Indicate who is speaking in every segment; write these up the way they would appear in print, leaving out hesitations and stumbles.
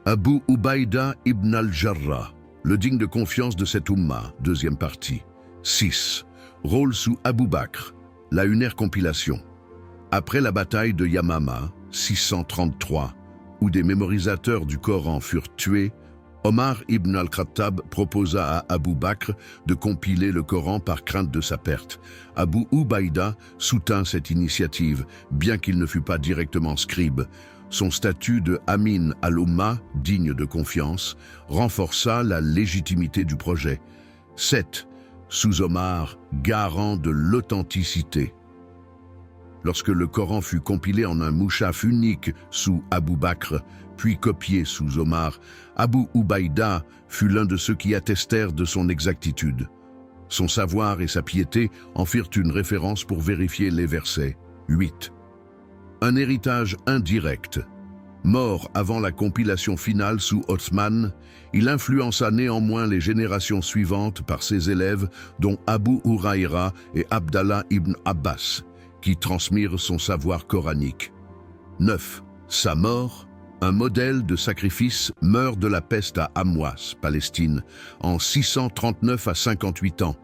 Speaker 1: Abu Ubaïda ibn al-Jarrah, le digne de confiance de cette Oumma, deuxième partie. 6. Rôle sous Abu Bakr, la lunaire compilation. Après la bataille de Yamama, 633, où des mémorisateurs du Coran furent tués, Omar ibn al-Khattab proposa à Abu Bakr de compiler le Coran par crainte de sa perte. Abu Ubaïda soutint cette initiative, bien qu'il ne fût pas directement scribe. Son statut de Amin al-Umma, digne de confiance, renforça la légitimité du projet. 7. Sous Omar, garant de l'authenticité. Lorsque le Coran fut compilé en un mouchaf unique sous Abu Bakr, puis copié sous Omar, Abu Ubaïda fut l'un de ceux qui attestèrent de son exactitude. Son savoir et sa piété en firent une référence pour vérifier les versets. 8. Un héritage indirect. Mort avant la compilation finale sous Othman, il influença néanmoins les générations suivantes par ses élèves, dont Abu Huraïra et Abdallah ibn Abbas, qui transmirent son savoir coranique. 9. Sa mort, un modèle de sacrifice, meurt de la peste à Amwas, Palestine, en 639 à 58 ans,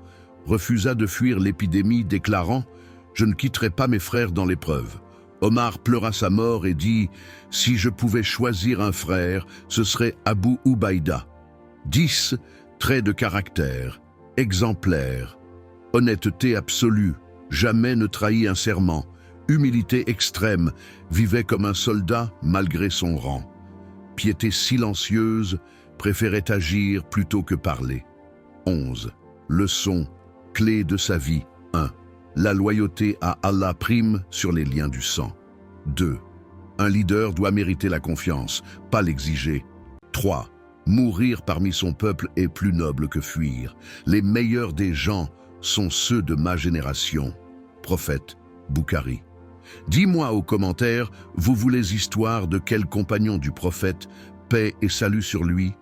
Speaker 1: refusa de fuir l'épidémie, déclarant « Je ne quitterai pas mes frères dans l'épreuve ». Omar pleura sa mort et dit « Si je pouvais choisir un frère, ce serait Abu Ubaïda ». 10. Traits de caractère, exemplaire, honnêteté absolue, jamais ne trahit un serment, humilité extrême, vivait comme un soldat malgré son rang. Piété silencieuse, préférait agir plutôt que parler. 11. Leçon, clé de sa vie. 1. La loyauté à Allah prime sur les liens du sang. 2. Un leader doit mériter la confiance, pas l'exiger. 3. Mourir parmi son peuple est plus noble que fuir. Les meilleurs des gens sont ceux de ma génération. Prophète Boukhari. Dis-moi aux commentaires, vous voulez histoire de quel compagnon du prophète, paix et salut sur lui?